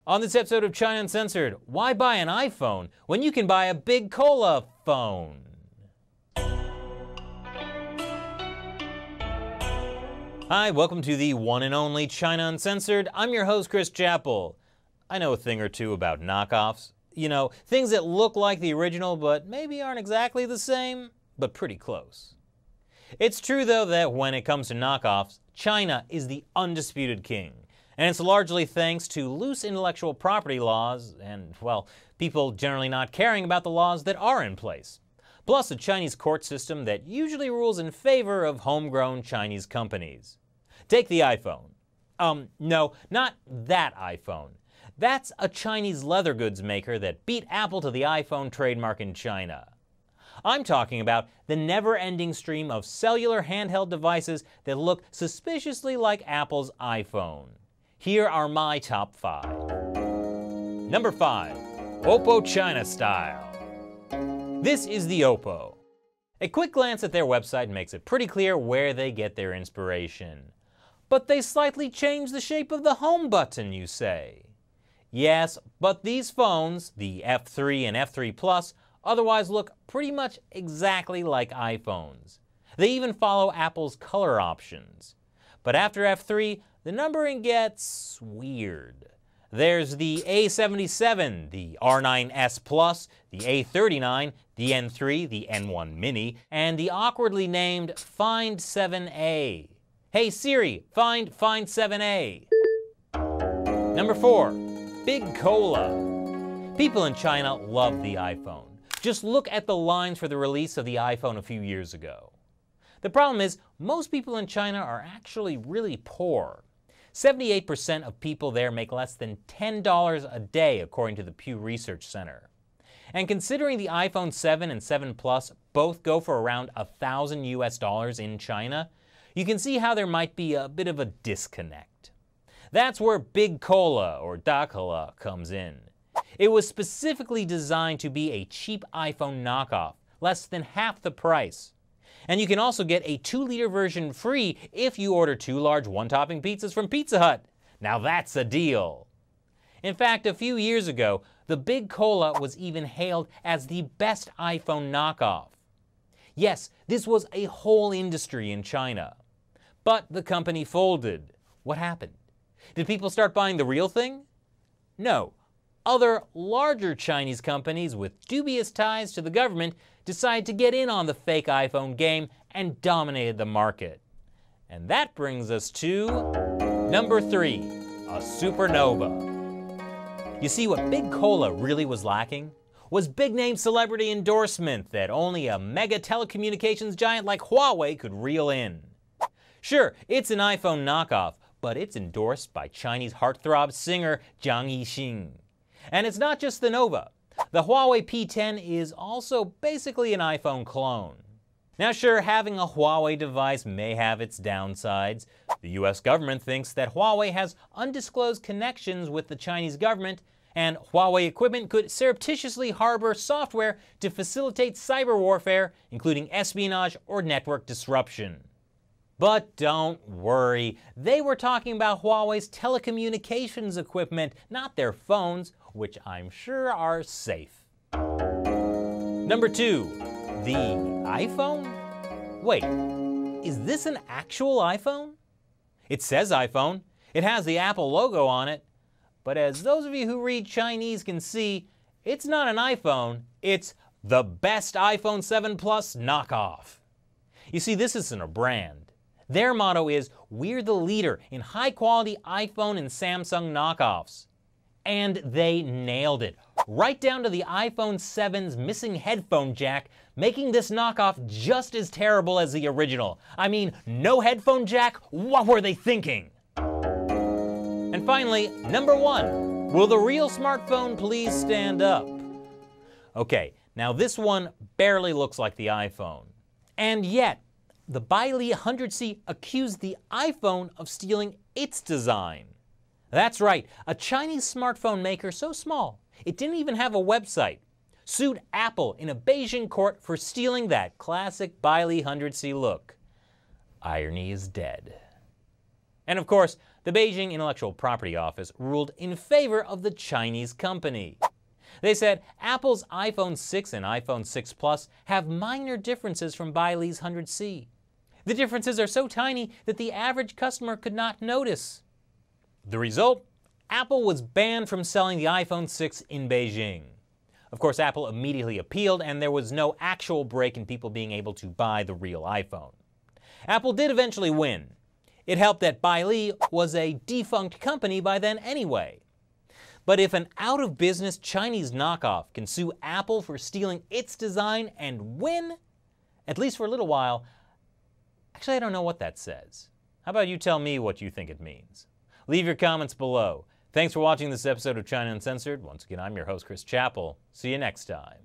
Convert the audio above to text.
On this episode of China Uncensored, why buy an iPhone when you can buy a big cola phone? Hi, welcome to the one and only China Uncensored. I'm your host, Chris Chappell. I know a thing or two about knockoffs. You know, things that look like the original but maybe aren't exactly the same, but pretty close. It's true though that when it comes to knockoffs, China is the undisputed king. And it's largely thanks to loose intellectual property laws and, well, people generally not caring about the laws that are in place. Plus a Chinese court system that usually rules in favor of homegrown Chinese companies. Take the iPhone. No, not that iPhone. That's a Chinese leather goods maker that beat Apple to the iPhone trademark in China. I'm talking about the never-ending stream of cellular handheld devices that look suspiciously like Apple's iPhone. Here are my top 5. Number 5. Oppo China Style. This is the Oppo. A quick glance at their website makes it pretty clear where they get their inspiration. But they slightly changed the shape of the home button, you say. Yes, but these phones, the F3 and F3 Plus, otherwise look pretty much exactly like iPhones. They even follow Apple's color options. But after F3, the numbering gets weird. There's the A77, the R9S Plus, the A39, the N3, the N1 Mini, and the awkwardly named Find 7A. Hey Siri, find 7A. Number 4, Big Cola. People in China love the iPhone. Just look at the lines for the release of the iPhone a few years ago. The problem is, most people in China are actually really poor. 78% of people there make less than $10 a day, according to the Pew Research Center. And considering the iPhone 7 and 7 Plus both go for around $1,000 in China, you can see how there might be a bit of a disconnect. That's where Big Cola, or Da Cola, comes in. It was specifically designed to be a cheap iPhone knockoff, less than half the price. And you can also get a 2-liter version free if you order 2 large one-topping pizzas from Pizza Hut. Now that's a deal. In fact, a few years ago, the Big Cola was even hailed as the best iPhone knockoff. Yes, this was a whole industry in China. But the company folded. What happened? Did people start buying the real thing? No. Other, larger Chinese companies with dubious ties to the government decided to get in on the fake iPhone game and dominated the market. And that brings us to number 3, a supernova. You see, what Big Cola really was lacking was big-name celebrity endorsement that only a mega telecommunications giant like Huawei could reel in. Sure, it's an iPhone knockoff, but it's endorsed by Chinese heartthrob singer Zhang Yixing. And it's not just the Nova. The Huawei P10 is also basically an iPhone clone. Now sure, having a Huawei device may have its downsides. The US government thinks that Huawei has undisclosed connections with the Chinese government, and Huawei equipment could surreptitiously harbor software to facilitate cyber warfare, including espionage or network disruption. But don't worry, they were talking about Huawei's telecommunications equipment, not their phones, which I'm sure are safe. Number 2, the iPhone? Wait, is this an actual iPhone? It says iPhone, it has the Apple logo on it, but as those of you who read Chinese can see, it's not an iPhone, it's the best iPhone 7 Plus knockoff. You see, this isn't a brand. Their motto is, we're the leader in high-quality iPhone and Samsung knockoffs. And they nailed it, right down to the iPhone 7's missing headphone jack, making this knockoff just as terrible as the original. I mean, no headphone jack? What were they thinking? And finally, number 1, will the real smartphone please stand up? Okay, now this one barely looks like the iPhone. And yet, the Bailey 100C accused the iPhone of stealing its design. That's right, a Chinese smartphone maker so small, it didn't even have a website, sued Apple in a Beijing court for stealing that classic Bailey 100C look. Irony is dead. And of course, The Beijing Intellectual Property Office ruled in favor of the Chinese company. They said Apple's iPhone 6 and iPhone 6 Plus have minor differences from Bailei's 100C. The differences are so tiny that the average customer could not notice. The result? Apple was banned from selling the iPhone 6 in Beijing. Of course, Apple immediately appealed, and there was no actual break in people being able to buy the real iPhone. Apple did eventually win. It helped that Bailei was a defunct company by then anyway. But if an out-of-business Chinese knockoff can sue Apple for stealing its design and win, at least for a little while, actually I don't know what that says. How about you tell me what you think it means? Leave your comments below. Thanks for watching this episode of China Uncensored. Once again, I'm your host, Chris Chappell. See you next time.